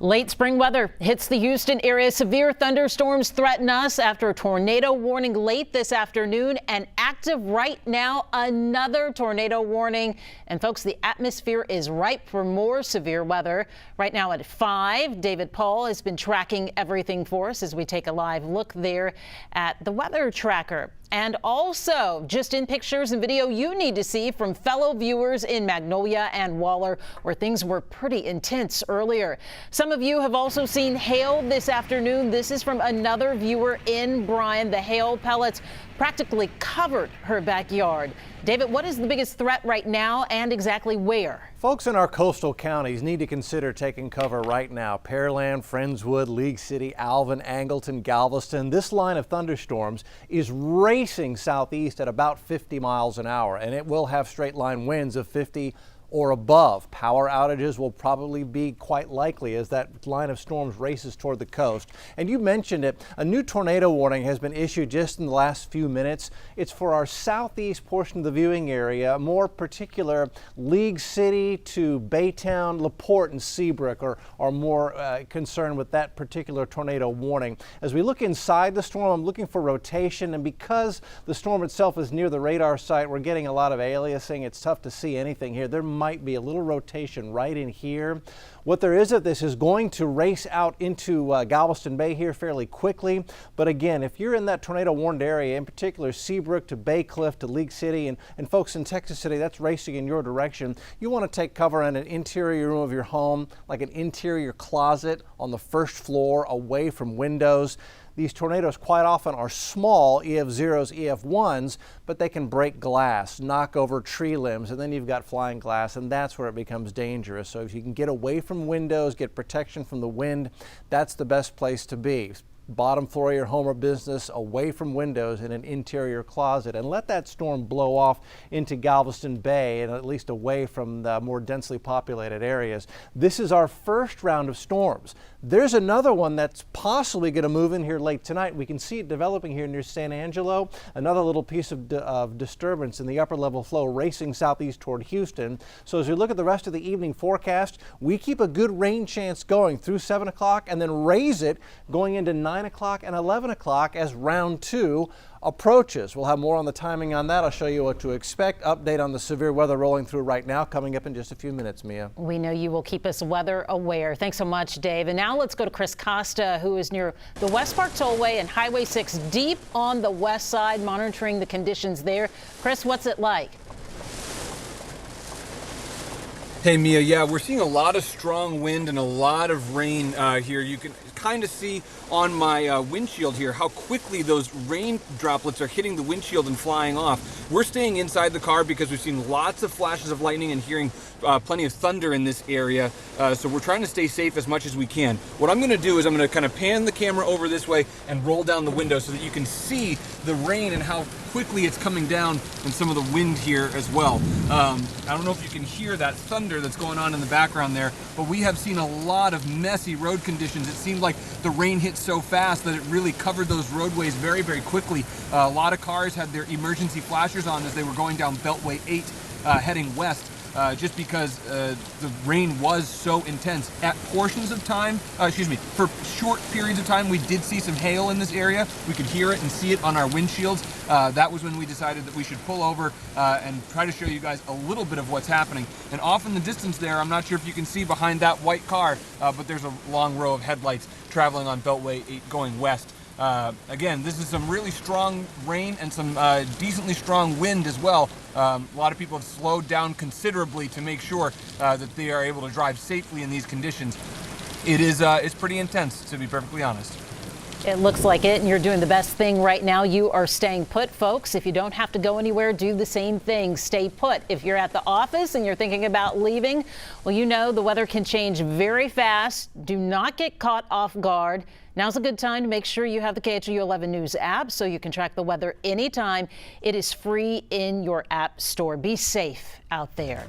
Late spring weather hits the Houston area. Severe thunderstorms threaten us after a tornado warning late this afternoon, and active right now, another tornado warning. And folks, the atmosphere is ripe for more severe weather. Right now at 5, David Paul has been tracking everything for us as we take a live look there at the weather tracker. And also, just in pictures and video you need to see from fellow viewers in Magnolia and Waller, where things were pretty intense earlier. Some of you have also seen hail this afternoon. This is from another viewer in Bryan. The hail pellets practically covered her backyard. David, what is the biggest threat right now and exactly where? Folks in our coastal counties need to consider taking cover right now. Pearland, Friendswood, League City, Alvin, Angleton, Galveston. This line of thunderstorms is racing southeast at about 50 miles an hour, and it will have straight line winds of 50 or above. Power outages will probably be quite likely as that line of storms races toward the coast. And you mentioned it, a new tornado warning has been issued just in the last few minutes. It's for our southeast portion of the viewing area, more particular League City to Baytown, LaPorte, and Seabrook are more concerned with that particular tornado warning. As we look inside the storm, I'm looking for rotation, and because the storm itself is near the radar site, we're getting a lot of aliasing. It's tough to see anything here. There might be a little rotation right in here. What there is of this is going to race out into Galveston Bay here fairly quickly. But again, if you're in that tornado warned area, in particular Seabrook to Bay Cliff to League City and folks in Texas City, that's racing in your direction. You want to take cover in an interior room of your home, like an interior closet on the first floor away from windows. These tornadoes quite often are small EF0s, EF1s, but they can break glass, knock over tree limbs, and then you've got flying glass, and that's where it becomes dangerous. So if you can get away from windows, get protection from the wind, that's the best place to be. Bottom floor of your home or business, away from windows in an interior closet, and let that storm blow off into Galveston Bay and at least away from the more densely populated areas. This is our first round of storms. There's another one that's possibly going to move in here late tonight. We can see it developing here near San Angelo. Another little piece of disturbance in the upper level flow racing southeast toward Houston. So as we look at the rest of the evening forecast, we keep a good rain chance going through 7 o'clock and then raise it going into 9 o'clock and 11 o'clock as round 2 approaches. We'll have more on the timing on that. I'll show you what to expect. Update on the severe weather rolling through right now coming up in just a few minutes, Mia. We know you will keep us weather aware. Thanks so much, Dave. And now let's go to Chris Costa, who is near the West Park Tollway and Highway 6 deep on the west side, monitoring the conditions there. Chris, what's it like? Hey Mia, yeah, we're seeing a lot of strong wind and a lot of rain here. You can kind of see on my windshield here how quickly those rain droplets are hitting the windshield and flying off. We're staying inside the car because we've seen lots of flashes of lightning and hearing plenty of thunder in this area. So we're trying to stay safe as much as we can. What I'm going to do is I'm going to kind of pan the camera over this way and roll down the window so that you can see the rain and how quickly it's coming down and some of the wind here as well. I don't know if you can hear that thunder that's going on in the background there, but we have seen a lot of messy road conditions. It seemed like the rain hit so fast that it really covered those roadways very, very quickly. A lot of cars had their emergency flashers on as they were going down Beltway 8 heading west. Just because the rain was so intense. At portions of time, for short periods of time, we did see some hail in this area. We could hear it and see it on our windshields. That was when we decided that we should pull over and try to show you guys a little bit of what's happening. And off in the distance there, I'm not sure if you can see behind that white car, but there's a long row of headlights traveling on Beltway 8 going west. Again, this is some really strong rain and some decently strong wind as well. A lot of people have slowed down considerably to make sure that they are able to drive safely in these conditions. It's pretty intense, to be perfectly honest. It looks like it, and you're doing the best thing right now. You are staying put, folks. If you don't have to go anywhere, do the same thing. Stay put. If you're at the office and you're thinking about leaving, well, you know the weather can change very fast. Do not get caught off guard. Now's a good time to make sure you have the KHOU 11 News app so you can track the weather anytime. It is free in your app store. Be safe out there.